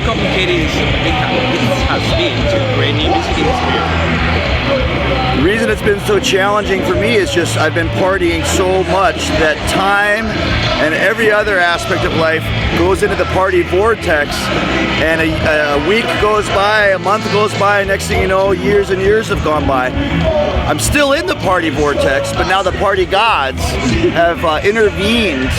how complicated it has been to create new music in this period? The reason it's been so challenging for me is just I've been partying so much that time and every other aspect of life goes into the party vortex, and a week goes by, a month goes by, next thing you know, years and years have gone by. I'm still in the party vortex, but now the party gods have intervened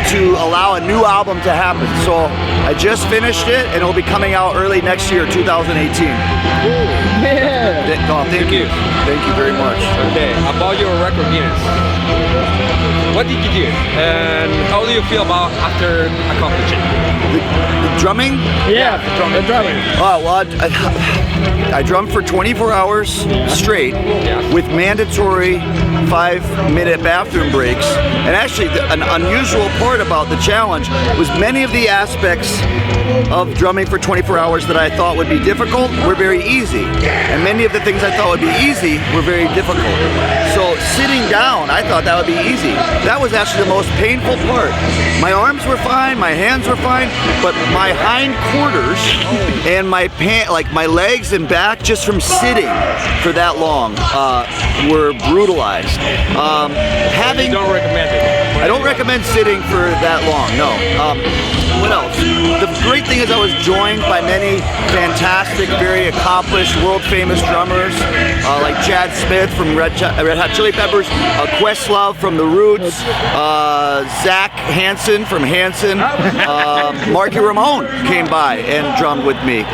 to allow a new album to happen. So I just finished it, and it'll be coming out early next year, 2018. Yeah. Oh, thank you. Thank you very much. Okay, about your record Guinness. What did you do? And how do you feel about after accomplishing? The drumming? Yeah, the drumming. Oh, well, I drummed for 24 hours straight with mandatory 5-minute bathroom breaks. And actually, an unusual part about the challenge was many of the aspects of drumming for 24 hours that I thought would be difficult were very easy. And many of the things I thought would be easy were very difficult. So sitting down, I thought that would be easy. That was actually the most painful part. My arms were fine, my hands were fine, but my hind quarters and my my legs and back, just from sitting for that long, were brutalized. You don't recommend it? I don't recommend sitting for that long, no. What else? The great thing is I was joined by many fantastic, very accomplished, world-famous drummers, like Chad Smith from Red Hot Chili Peppers, Questlove from The Roots, Zach Hansen from Hanson, Marky Ramone came by and drummed with me,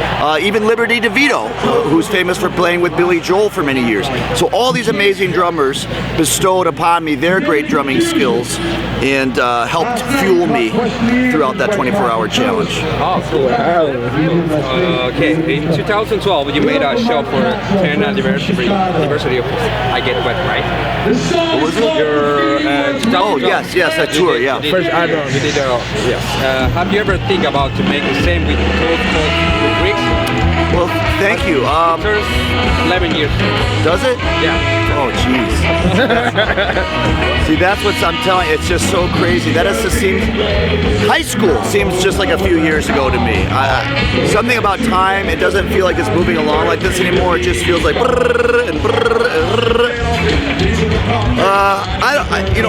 even Liberty DeVito, who's famous for playing with Billy Joel for many years. So all these amazing drummers bestowed upon me their great drumming skills and helped fuel me throughout that 24-hour challenge. Oh, cool. Okay, in 2012 you made a show for 10th anniversary of I Get Wet, right? What was it? Your 2012, yes, that tour, yeah. First album. You did, yes. Have you ever think about to make the same with Cold Bricks? Well, thank you. First 11 years. Does it? Yeah. Oh, jeez. See, that's what I'm telling you. It's just so crazy. That is just seems. High school seems just like a few years ago to me. Something about time. It doesn't feel like it's moving along like this anymore. It just feels like.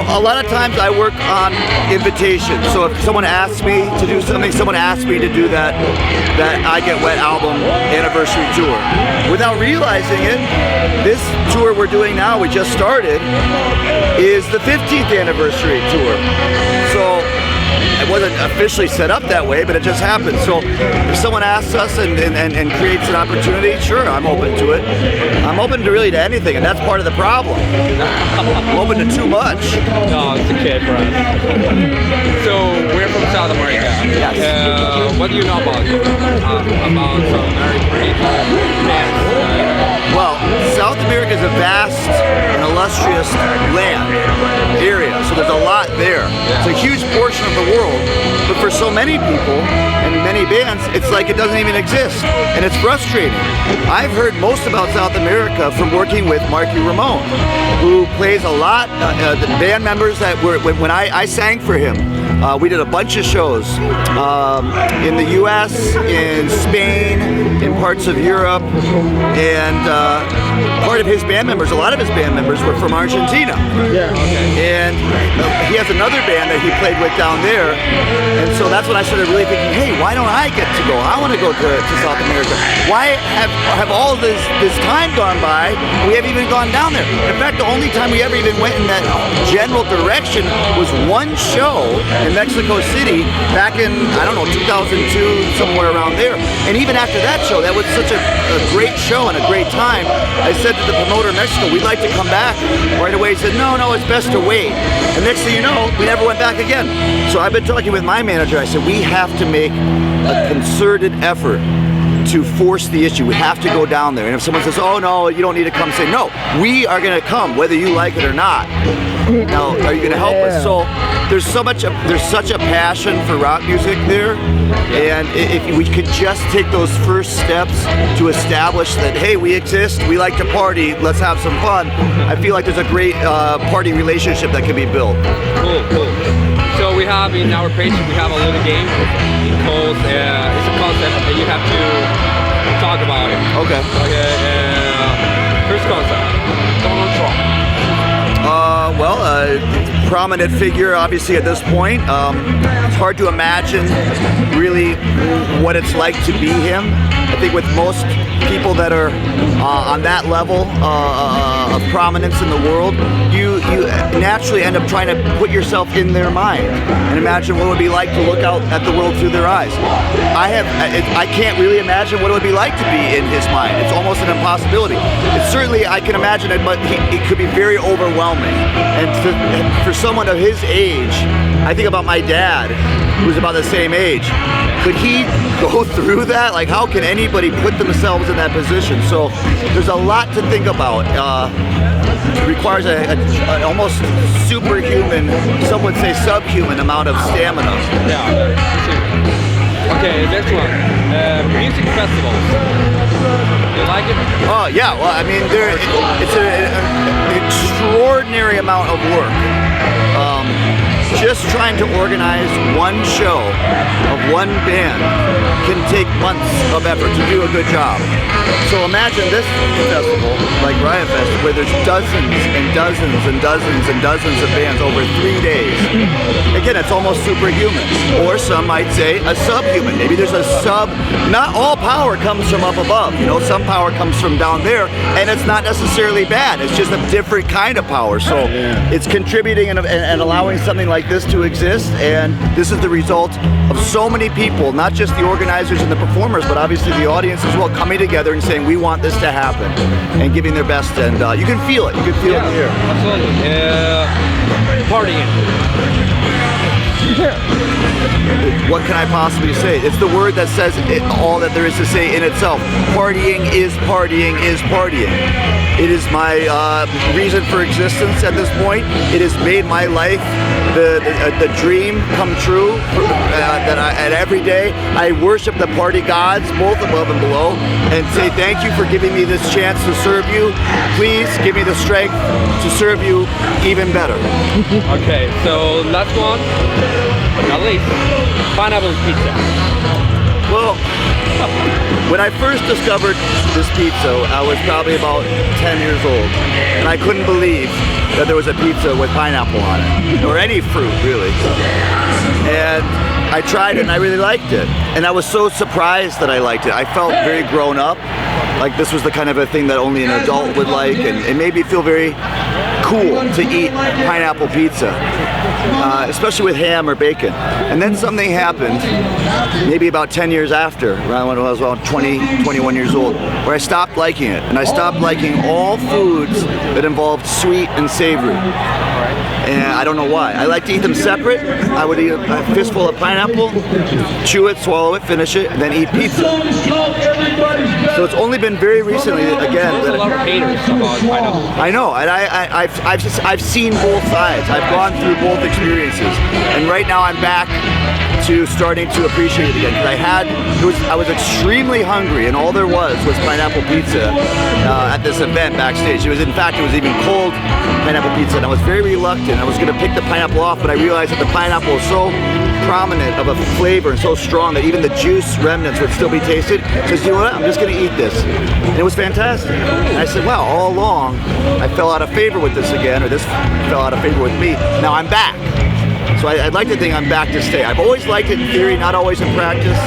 A lot of times I work on invitation. So if someone asks me to do something, someone asks me to do that I Get Wet album anniversary tour. Without realizing it, this tour we're doing now, we just started, is the 15th anniversary tour. So it wasn't officially set up that way, but it just happened. So if someone asks us and creates an opportunity, sure, I'm open to it. I'm open to really to anything, and that's part of the problem. I'm open to too much. No, it's okay for us. So we're from South America. Yes. What do you know about South American bands? Well, South America is a vast and illustrious area, so there's a lot there. It's a huge portion of the world, but for so many people and many bands, it's like it doesn't even exist, and it's frustrating. I've heard most about South America from working with Marky Ramone, who plays a lot. The band members that were, when I sang for him, we did a bunch of shows in the US, in Spain, in parts of Europe, and part of his band members, a lot of his band members were from Argentina. Yeah. And he has another band that he played with down there, and so that's when I started really thinking, hey, why don't I get to go? I want to go to South America. Why have all this time gone by and we haven't even gone down there? In fact, the only time we ever even went in that general direction was one show in Mexico City back in, I don't know, 2002, somewhere around there. And even after that show, that was such a great show and a great time, I said to the promoter in Mexico, we'd like to come back. Right away he said, no, it's best to wait. And next thing you know, we never went back again. So I've been talking with my manager. I said, we have to make a concerted effort to force the issue. We have to go down there. And if someone says, oh no, you don't need to come, say, no, we are going to come whether you like it or not. Now, are you going to help us? So there's such a passion for rock music there, and if we could just take those first steps to establish that, hey, we exist, we like to party, let's have some fun, I feel like there's a great party relationship that can be built. Cool. So we have in our page, we have a little game called, it's a concept, and you have to talk about it. Okay. Okay. First concept, Donald Trump. Prominent figure, obviously, at this point. It's hard to imagine really what it's like to be him. I think with most people that are on that level of prominence in the world, you naturally end up trying to put yourself in their mind and imagine what it would be like to look out at the world through their eyes. I can't really imagine what it would be like to be in his mind. It's almost an impossibility. Certainly, I can imagine it, but it could be very overwhelming. And for someone of his age, I think about my dad, who's about the same age. Could he go through that? Like, how can anybody put themselves in that position? So there's a lot to think about. It requires an almost superhuman, some would say subhuman amount of stamina. Yeah. Okay, next one. Music festivals. You like it? Oh yeah. Well, I mean, it's an extraordinary amount of work. Just trying to organize one show of one band can take months of effort to do a good job. So imagine this festival, like Riot Fest, where there's dozens and dozens and dozens and dozens of bands over 3 days. Again, it's almost superhuman. Or some might say a subhuman. Maybe there's a sub, not all power comes from up above. You know, some power comes from down there, and it's not necessarily bad. It's just a different kind of power. So it's contributing and allowing something like this to exist, and this is the result of so many people, not just the organizers and the performers, but obviously the audience as well, coming together and saying we want this to happen and giving their best, and you can feel it. You can feel it here. Absolutely. Partying. What can I possibly say? It's the word that says all that there is to say in itself. Partying is partying is partying. It is my reason for existence at this point. It has made my life the dream come true. And every day I worship the party gods, both above and below, and say thank you for giving me this chance to serve you. Please give me the strength to serve you even better. Okay, so last one, at least, pineapple pizza. Well, when I first discovered this pizza, I was probably about 10 years old, and I couldn't believe that there was a pizza with pineapple on it, or any fruit, really. And I tried it, and I really liked it. And I was so surprised that I liked it. I felt very grown up, like this was the kind of a thing that only an adult would like, and it made me feel very cool to eat pineapple pizza, especially with ham or bacon. And then something happened, maybe about 10 years after, around when I was around 20, 21 years old, where I stopped liking it. And I stopped liking all foods that involved sweet and savory. And I don't know why. I like to eat them separate. I would eat a fistful of pineapple, chew it, swallow it, finish it, and then eat pizza. So it's only been very recently, again, There's a lot of haters about pineapple. I know, and I've seen both sides. I've gone through both experiences, and right now I'm back to starting to appreciate it again. Because I was extremely hungry, and all there was pineapple pizza at this event backstage. It was even cold pineapple pizza, and I was very reluctant. I was going to pick the pineapple off, but I realized that the pineapple is so prominent of a flavor and so strong that even the juice remnants would still be tasted. So you know what? I'm just going to eat this, and it was fantastic. And I said, wow, all along I fell out of favor with this again, or this fell out of favor with me. Now I'm back. So I'd like to think I'm back to stay. I've always liked it in theory, not always in practice,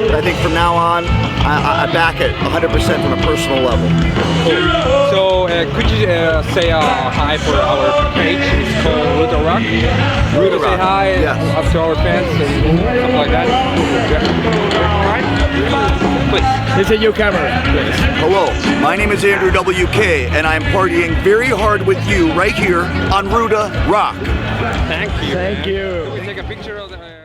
but I think from now on, I'm back at 100% from a personal level. Cool. So could you say hi for our page? It's called Ruda Rock. Ruda Rock. Say hi up to our fans and stuff like that. Alright? Please. This is your camera. Please. Hello, my name is Andrew WK, and I'm partying very hard with you right here on Ruda Rock. Thank you. Thank you. Can we take a picture of the...